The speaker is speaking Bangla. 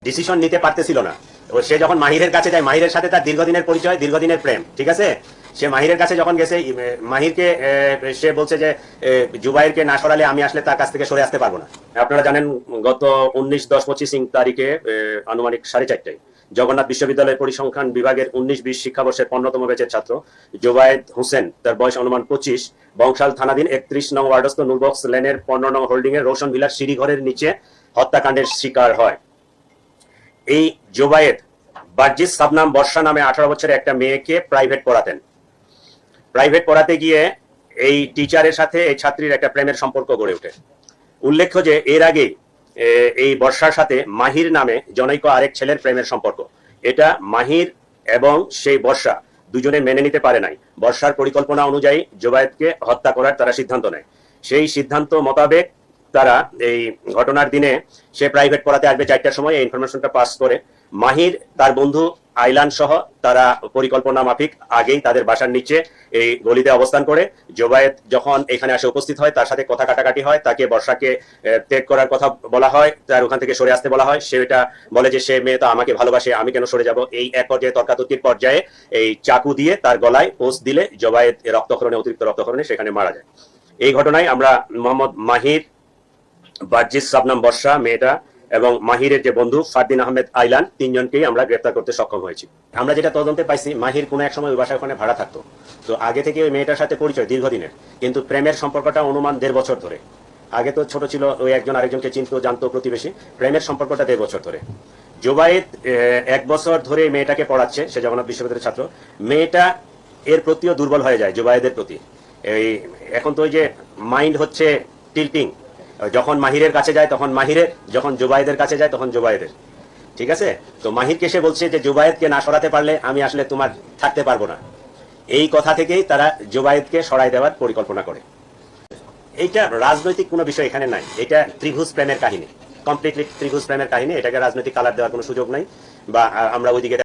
ডিসিশন নিতে পারতেছিল না। সে যখন মাহিরের কাছে যায়, মাহিরের সাথে তার দীর্ঘদিনের পরিচয়, দীর্ঘদিনের প্রেম, ঠিক আছে। সে মাহিরের কাছে যখন গেছে, মাহিরকে সে বলছে যে জুবাইরকে না সরালে আমি আসলে তার কাছ থেকে সরে আসতে পারবো না। আপনারা জানেন গত 19/10/25 তারিখে আনুমানিক 4:30টায় জগন্নাথ বিশ্ববিদ্যালয়ের পরিসংখ্যান বিভাগের 19-20 শিক্ষাবর্ষের 15তম ব্যাচের ছাত্র জুবায়েদ হোসেন, তার বয়স অনুমান 25, বংশাল থানাধীন 31 নং ওয়ার্ডস্থ নুরবক্স লেনের 15 নং হোল্ডিং এর রোশন ভিলার সিঁড়িঘরের নিচে হত্যাকাণ্ডের শিকার হয়। এই জুবায়েদ বার্জিস সাবনাম বর্ষা নামে 18 বছরের একটা মেয়েকে প্রাইভেট পড়াতেন। প্রাইভেট পড়াতে গিয়ে এই টিচারের সাথে এই ছাত্রীর একটা প্রেমের সম্পর্ক গড়ে ওঠে। উল্লেখ্য যে এর আগে এই বর্ষার সাথে মাহির নামে জনৈক আরেক ছেলের প্রেমের সম্পর্ক। এটা মাহির এবং সেই বর্ষা দুজনে মেনে নিতে পারে নাই। বর্ষার পরিকল্পনা অনুযায়ী জুবায়েদকে হত্যা করার তারা সিদ্ধান্ত নেয়। সেই সিদ্ধান্ত মোতাবেক তারা এই ঘটনার দিনে সে প্রাইভেট পড়াতে আসবে 4টার সময়, এই ইনফরমেশনটা পাস করে মাহির তার বন্ধু আইলান সহ তারা পরিকল্পনা মাফিক আগেই তাদের বাসার নিচে এই গলিতে অবস্থান করে। জুবায়েদ যখন এখানে আসে উপস্থিত হয়, তার সাথে কথা কাটাকাটি হয়, তাকে বর্ষাকে ত্যাগ করার কথা বলা হয়, তার ওখান থেকে সরে আসতে বলা হয়। সে এটা বলে যে সে মেয়ে তো আমাকে ভালোবাসে, আমি কেন সরে যাব। এই এক পর্যায়ে তর্কাতর্কির পর্যায়ে এই চাকু দিয়ে তার গলায় পোস্ট দিলে জুবায়েদ রক্তক্ষরণে, অতিরিক্ত রক্তক্ষরণে সেখানে মারা যায়। এই ঘটনায় আমরা মোহাম্মদ মাহির, বার্জিস সাবনাম বর্ষা মেয়েটা এবং মাহিরের যে বন্ধু ফারদিন আহমেদ আইলান, তিনজনকেই আমরা গ্রেফতার করতে সক্ষম হয়েছি। আমরা যেটা তদন্তে পাইছি, মাহির কোনো এক সময় ওই বাসায় ওখানে ভাড়া থাকতো। তো আগে থেকে ওই মেয়েটার সাথে পরিচয় দীর্ঘদিনের, কিন্তু প্রেমের সম্পর্কটা অনুমান 1.5 বছর ধরে। আগে তো ছোট ছিল, ওই একজন আরেকজনকে চিনতো, জানতো, প্রতিবেশী। প্রেমের সম্পর্কটা 1.5 বছর ধরে। জুবায়েদ 1 বছর ধরে মেয়েটাকে পড়াচ্ছে, সে জগন্নাথ বিশ্ববিদ্যালয়ের ছাত্র। মেয়েটা এর প্রতিও দুর্বল হয়ে যায় জুবায়েদের প্রতি। এই এখন তো ওই যে মাইন্ড হচ্ছে টিল্টিং, যখন মাহিরের কাছে যায় তখন মাহিরের, যখন জুবায়েদের কাছে যায় তখন জুবায়েদের, ঠিক আছে। তো মাহিরকে সে বলছে যে জুবায়েদকে না সরাতে পারলে আমি আসলে তোমার থাকতে পারবো না। এই কথা থেকেই তারা জুবায়েদকে সরাই দেওয়ার পরিকল্পনা করে। এইটা রাজনৈতিক কোনো বিষয় এখানে নাই, এটা ত্রিভুজ প্রেমের কাহিনী, কমপ্লিটলি ত্রিভুজ প্রেমের কাহিনী। এটাকে রাজনৈতিক কালার দেওয়ার কোনো সুযোগ নাই, বা আমরা ওইদিকে